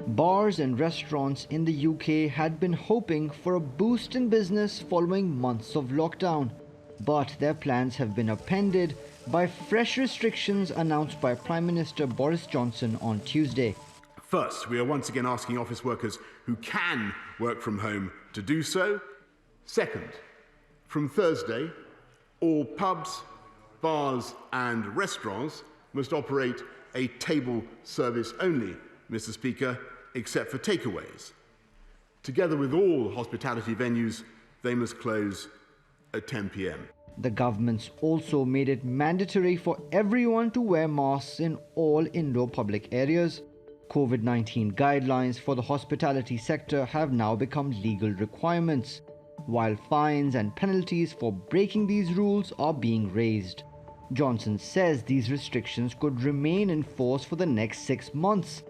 Bars and restaurants in the UK had been hoping for a boost in business following months of lockdown, but their plans have been upended by fresh restrictions announced by Prime Minister Boris Johnson on Tuesday. First, we are once again asking office workers who can work from home to do so. Second, from Thursday, all pubs, bars and restaurants must operate a table service only, Mr. Speaker, except for takeaways. Together with all hospitality venues, they must close at 10 p.m. The government's also made it mandatory for everyone to wear masks in all indoor public areas. COVID-19 guidelines for the hospitality sector have now become legal requirements, while fines and penalties for breaking these rules are being raised. Johnson says these restrictions could remain in force for the next 6 months,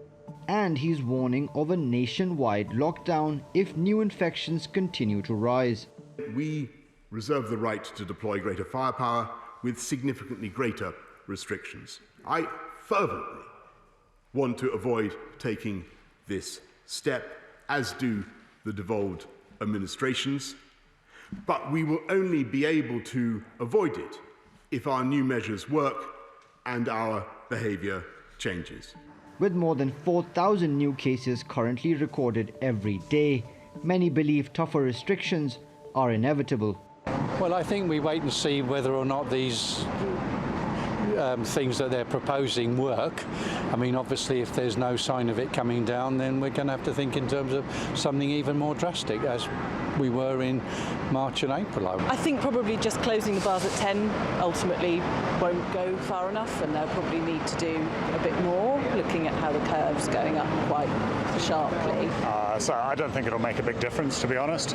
and he's warning of a nationwide lockdown if new infections continue to rise. We reserve the right to deploy greater firepower with significantly greater restrictions. I fervently want to avoid taking this step, as do the devolved administrations, but we will only be able to avoid it if our new measures work and our behaviour changes. With more than 4,000 new cases currently recorded every day, many believe tougher restrictions are inevitable. Well, I think we wait and see whether or not these things that they're proposing work. I mean, obviously, if there's no sign of it coming down, then we're going to have to think in terms of something even more drastic, as we were in March and April. I think probably just closing the bars at 10 ultimately won't go far enough, and they'll probably need to do a bit more, looking at how the curve's going up quite sharply. So I don't think it'll make a big difference, to be honest.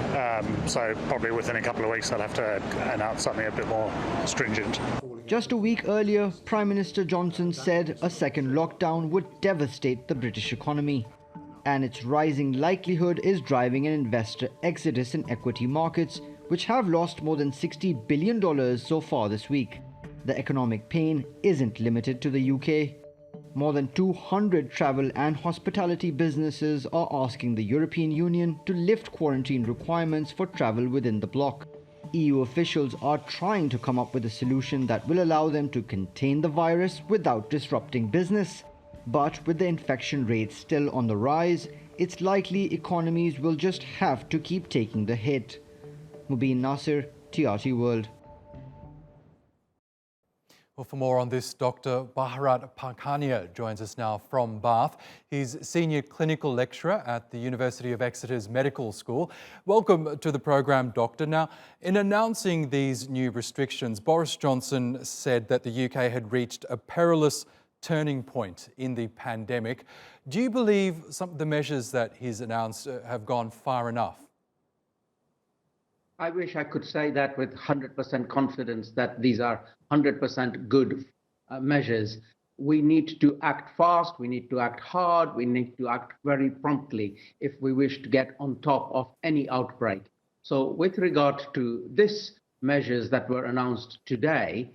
So probably within a couple of weeks they'll have to announce something a bit more stringent. Just a week earlier, Prime Minister Johnson said a second lockdown would devastate the British economy, and its rising likelihood is driving an investor exodus in equity markets, which have lost more than $60 billion so far this week. The economic pain isn't limited to the UK. More than 200 travel and hospitality businesses are asking the European Union to lift quarantine requirements for travel within the bloc. EU officials are trying to come up with a solution that will allow them to contain the virus without disrupting business. But with the infection rates still on the rise, it's likely economies will just have to keep taking the hit. Mobin Nasir, TRT World. Well, for more on this, Dr. Bharat Pankhania joins us now from Bath. He's Senior Clinical Lecturer at the University of Exeter's Medical School. Welcome to the program, Doctor. Now, in announcing these new restrictions, Boris Johnson said that the UK had reached a perilous turning point in the pandemic. Do you believe some of the measures that he's announced have gone far enough? I wish I could say that with 100% confidence that these are 100% good measures. We need to act fast, we need to act hard, we need to act very promptly if we wish to get on top of any outbreak. So with regard to these measures that were announced today,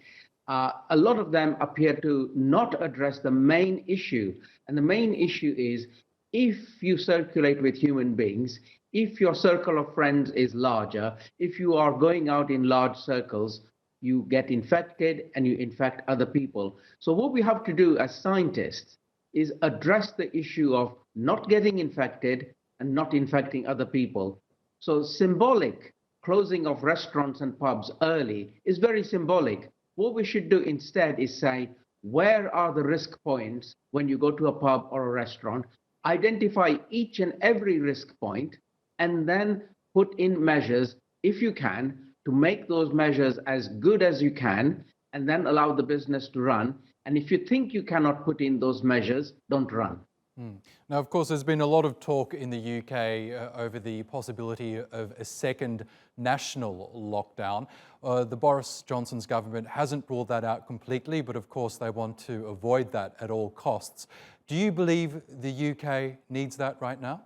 a lot of them appear to not address the main issue. And the main issue is, if you circulate with human beings, if your circle of friends is larger, if you are going out in large circles, you get infected and you infect other people. So what we have to do as scientists is address the issue of not getting infected and not infecting other people. So symbolic closing of restaurants and pubs early is very symbolic. What we should do instead is say, where are the risk points when you go to a pub or a restaurant? Identify each and every risk point, and then put in measures, if you can, to make those measures as good as you can, and then allow the business to run. And if you think you cannot put in those measures, don't run. Now, of course, there's been a lot of talk in the UK over the possibility of a second national lockdown. The Boris Johnson's government hasn't ruled that out completely, but of course they want to avoid that at all costs. Do you believe the UK needs that right now?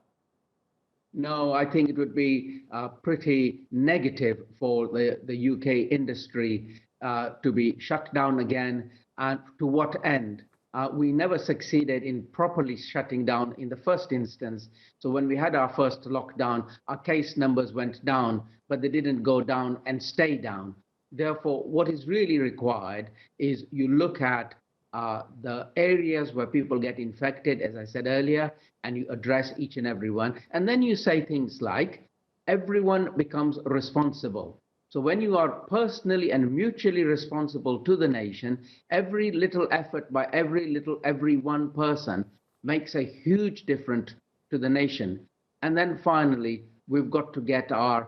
No, I think it would be pretty negative for the UK industry to be shut down again. And to what end? we never succeeded in properly shutting down in the first instance. So when we had our first lockdown, our case numbers went down, but they didn't go down and stay down. Therefore, what is really required is you look at the areas where people get infected, as I said earlier, and you address each and every one. And then you say things like, everyone becomes responsible. So when you are personally and mutually responsible to the nation, every little effort by every one person makes a huge difference to the nation. And then finally, we've got to get our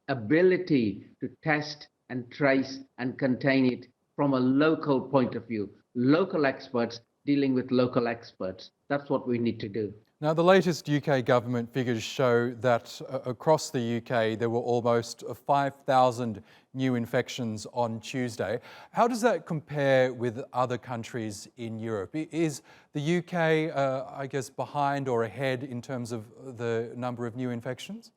ability to test and trace and contain it from a local point of view. Local experts dealing with local experts. That's what we need to do. Now, the latest UK government figures show that across the UK there were almost 5,000 new infections on Tuesday. How does that compare with other countries in Europe? Is the UK, I guess, behind or ahead in terms of the number of new infections?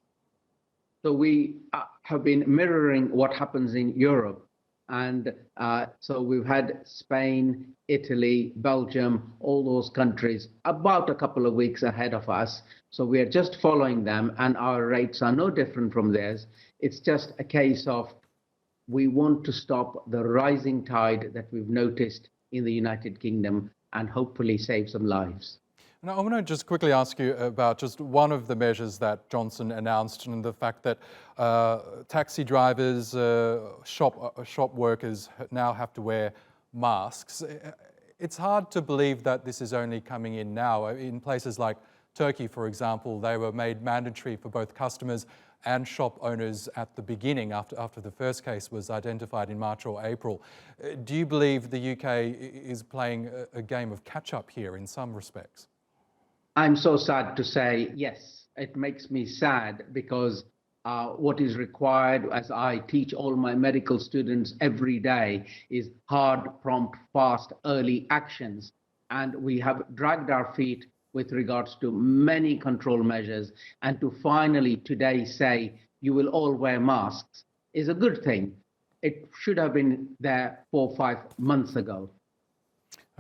So we have been mirroring what happens in Europe. And so we've had Spain, Italy, Belgium, all those countries about a couple of weeks ahead of us. So we are just following them, and our rates are no different from theirs. It's just a case of we want to stop the rising tide that we've noticed in the United Kingdom and hopefully save some lives. Now, I want to just quickly ask you about just one of the measures that Johnson announced, and the fact that taxi drivers, shop workers now have to wear masks. It's hard to believe that this is only coming in now. In places like Turkey, for example, they were made mandatory for both customers and shop owners at the beginning, after the first case was identified in March or April. Do you believe the UK is playing a game of catch-up here in some respects? I'm so sad to say, yes, it makes me sad because what is required, as I teach all my medical students every day, is hard, prompt, fast, early actions. And we have dragged our feet with regards to many control measures. And to finally today say, you will all wear masks is a good thing. It should have been there 4 or 5 months ago.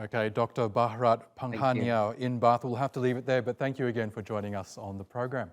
Okay, Dr. Bharat Pankhania in Bath. We'll have to leave it there, but thank you again for joining us on the program.